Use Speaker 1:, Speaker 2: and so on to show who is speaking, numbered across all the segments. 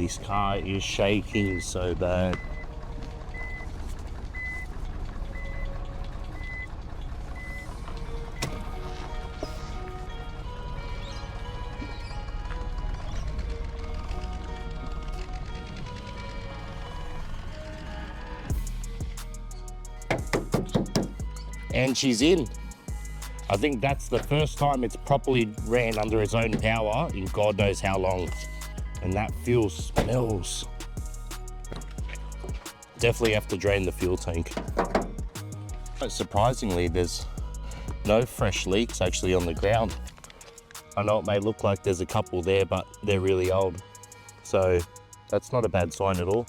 Speaker 1: This car is shaking so bad. And she's in. I think that's the first time it's properly ran under its own power in God knows how long. And that fuel smells. Definitely have to drain the fuel tank. But surprisingly, there's no fresh leaks actually on the ground. I know it may look like there's a couple there, but they're really old. So that's not a bad sign at all.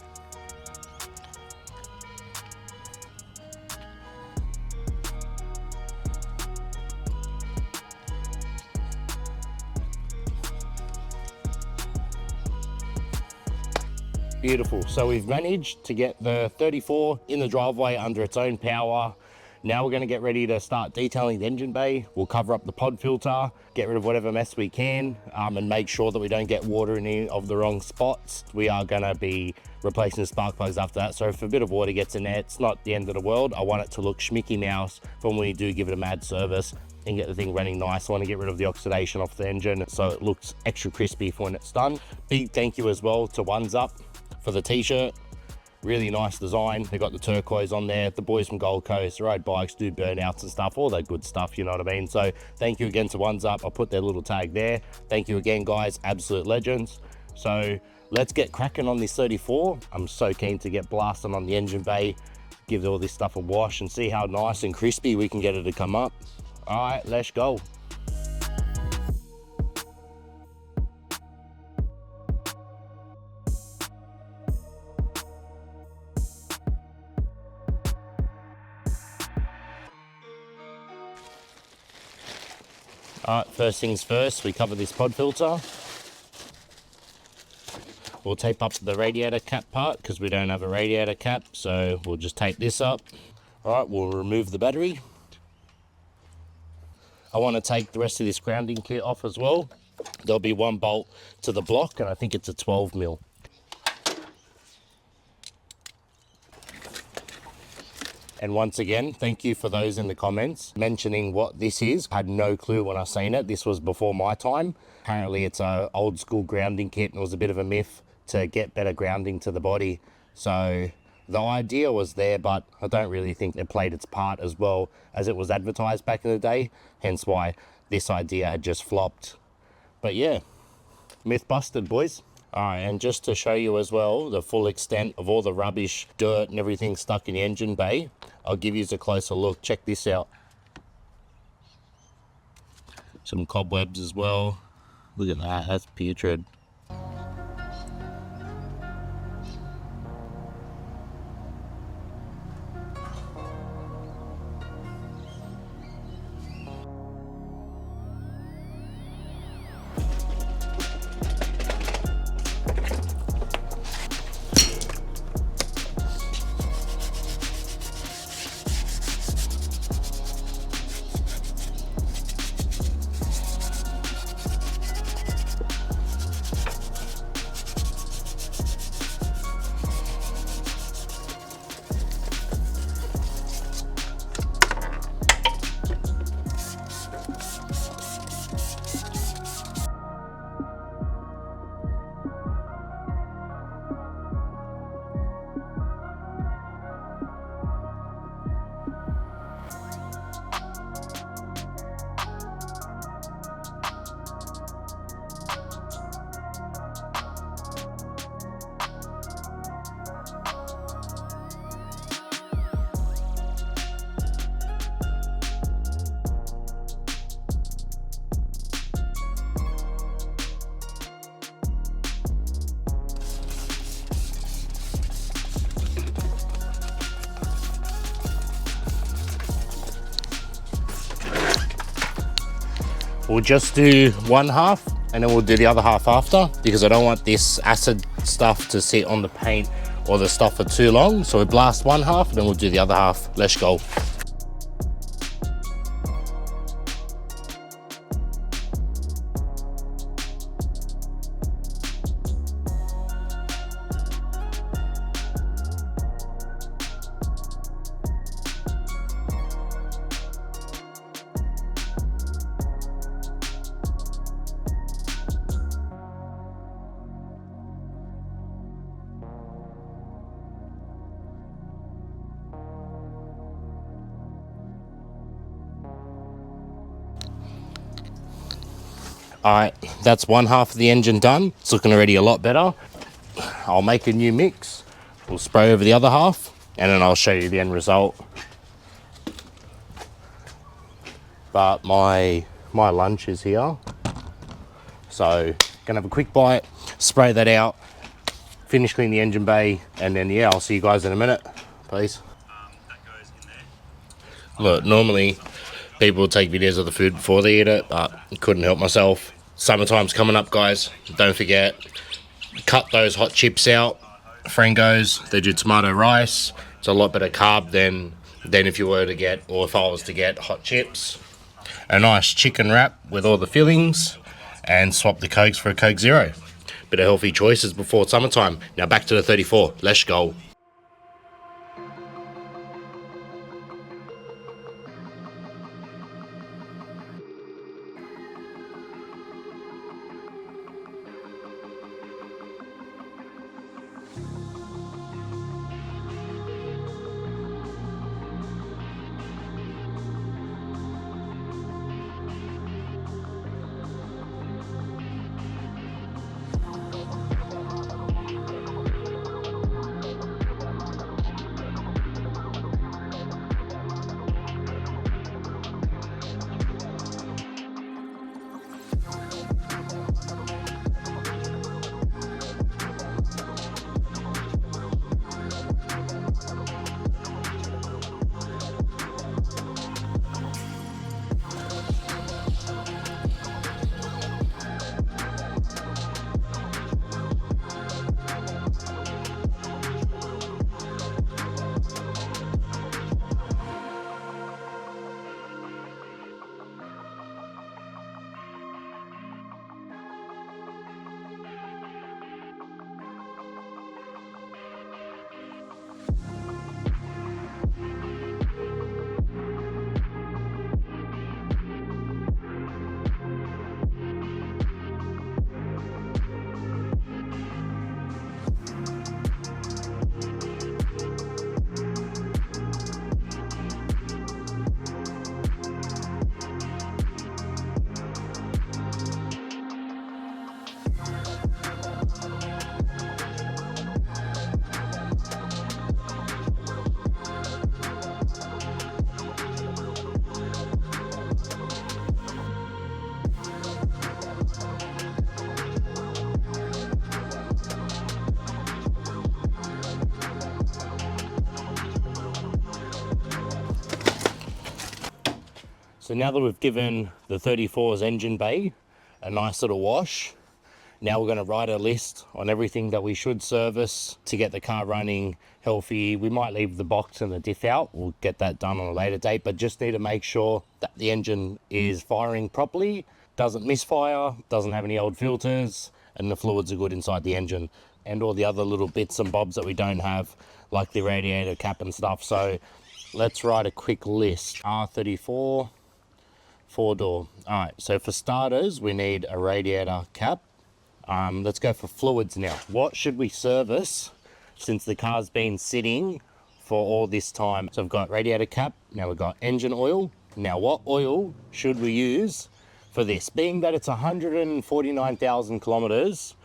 Speaker 1: Beautiful. So we've managed to get the 34 in the driveway under its own power. Now we're going to get ready to start detailing the engine bay. We'll cover up the pod filter, get rid of whatever mess we can, and make sure that we don't get water in any of the wrong spots. We are going to be replacing the spark plugs after that. So if a bit of water gets in there, it's not the end of the world. I want it to look schmicky mouse for when we do give it a mad service and get the thing running nice. I want to get rid of the oxidation off the engine so it looks extra crispy for when it's done. Big thank you as well to Ones Up for the t-shirt. Really nice design. They got the turquoise on there. The boys from Gold Coast ride bikes, do burnouts and stuff, all that good stuff, you know what I mean? So thank you again to Ones Up. I'll put their little tag there. Thank you again, guys, absolute legends. So let's get cracking on this 34. I'm so keen to get blasting on the engine bay, give all this stuff a wash and see how nice and crispy we can get it to come up. All right, let's go. Alright, first things first, we cover this pod filter. We'll tape up the radiator cap part because we don't have a radiator cap, so we'll just tape this up. Alright, we'll remove the battery. I want to take the rest of this grounding kit off as well. There'll be one bolt to the block and I think it's a 12 mil. And once again, thank you for those in the comments mentioning what this is. I had no clue when I seen it. This was before my time. Apparently it's a old school grounding kit and it was a bit of a myth to get better grounding to the body. So the idea was there, but I don't really think it played its part as well as it was advertised back in the day. Hence why this idea had just flopped. But yeah, myth busted, boys. Alright, and just to show you as well the full extent of all the rubbish, dirt and everything stuck in the engine bay, I'll give you a closer look. Check this out. Some cobwebs as well. Look at that, that's putrid. We'll just do one half and then we'll do the other half after, because I don't want this acid stuff to sit on the paint or the stuff for too long. So we blast one half and then we'll do the other half. Let's go. All right, that's one half of the engine done. It's looking already a lot better. I'll make a new mix. We'll spray over the other half, and then I'll show you the end result. But my lunch is here, so gonna have a quick bite, spray that out, finish clean the engine bay, and then yeah, I'll see you guys in a minute, please. Look, normally people take videos of the food before they eat it, but couldn't help myself. Summertime's coming up, guys. Don't forget, cut those hot chips out. Frangos, they do tomato rice. It's a lot better carb than if you were to get, or if I was to get hot chips. A nice chicken wrap with all the fillings, and swap the Cokes for a Coke Zero. Bit of healthy choices before summertime. Now back to the 34. Let's go. So now that we've given the 34's engine bay a nice little wash, now we're going to write a list on everything that we should service to get the car running healthy. We might leave the box and the diff out. We'll get that done on a later date, but just need to make sure that the engine is firing properly, doesn't misfire, doesn't have any old filters, and the fluids are good inside the engine, and all the other little bits and bobs that we don't have, like the radiator cap and stuff. So let's write a quick list. R34 4-door. All right, so for starters, we need a radiator cap. Let's go for fluids now. What should we service since the car's been sitting for all this time? So I've got radiator cap, now we've got engine oil. Now what oil should we use for this? Being that it's 149,000 kilometers,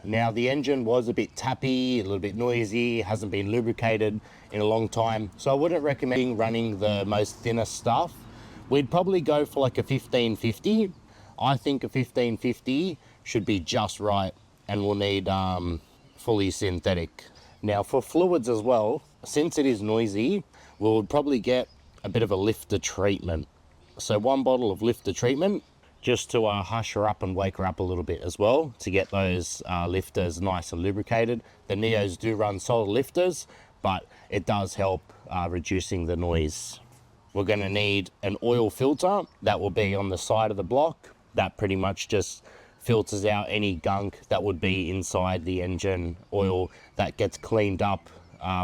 Speaker 1: now the engine was a bit tappy, a little bit noisy, hasn't been lubricated in a long time. So I wouldn't recommend running the most thinnest stuff. We'd probably go for like a 1550. I think a 1550 should be just right, and we'll need fully synthetic. Now for fluids as well, since it is noisy, we'll probably get a bit of a lifter treatment. So 1 bottle of lifter treatment, just to hush her up and wake her up a little bit as well, to get those lifters nice and lubricated. The Neos do run solid lifters, but it does help reducing the noise. We're going to need an oil filter that will be on the side of the block. That pretty much just filters out any gunk that would be inside the engine oil that gets cleaned up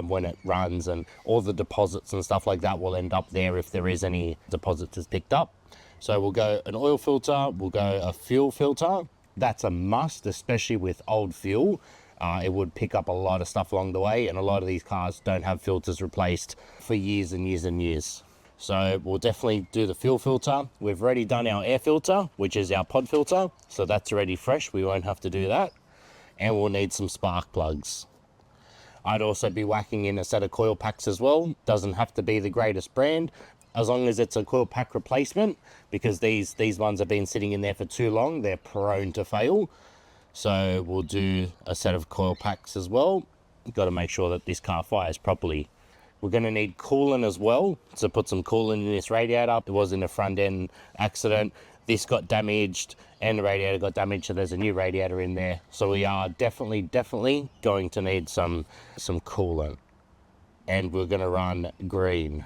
Speaker 1: when it runs, and all the deposits and stuff like that will end up there if there is any deposits is picked up. So we'll go an oil filter, we'll go a fuel filter. That's a must, especially with old fuel. It would pick up a lot of stuff along the way, and a lot of these cars don't have filters replaced for years and years and years. So we'll definitely do the fuel filter. We've already done our air filter, which is our pod filter. So that's already fresh. We won't have to do that. And we'll need some spark plugs. I'd also be whacking in a set of coil packs as well. Doesn't have to be the greatest brand, as long as it's a coil pack replacement, because these ones have been sitting in there for too long. They're prone to fail. So we'll do a set of coil packs as well. Got to make sure that this car fires properly. We're going to need coolant as well, to put some coolant in this radiator. It was in a front end accident. This got damaged and the radiator got damaged, so there's a new radiator in there. So we are definitely going to need some coolant. And we're going to run green.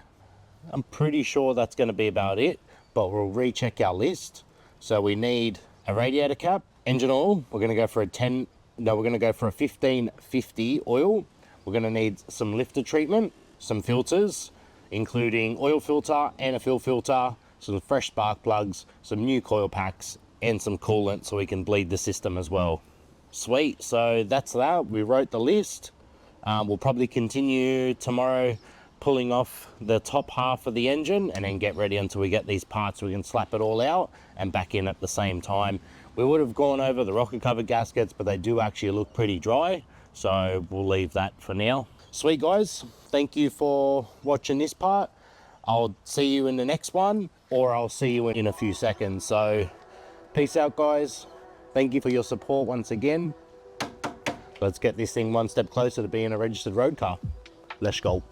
Speaker 1: I'm pretty sure that's going to be about it, but we'll recheck our list. So we need a radiator cap, engine oil. We're going to go for a 1550 oil. We're going to need some lifter treatment, some filters, including oil filter and a fuel filter, some fresh spark plugs, some new coil packs, and some coolant so we can bleed the system as well. Sweet, so that's that. We wrote the list. We'll probably continue tomorrow pulling off the top half of the engine and then get ready until we get these parts so we can slap it all out and back in at the same time. We would have gone over the rocker cover gaskets, but they do actually look pretty dry, so we'll leave that for now. Sweet guys, thank you for watching this part. I'll see you in the next one, or I'll see you in a few seconds. So peace out guys. Thank you for your support once again. Let's get this thing one step closer to being a registered road car. Let's go.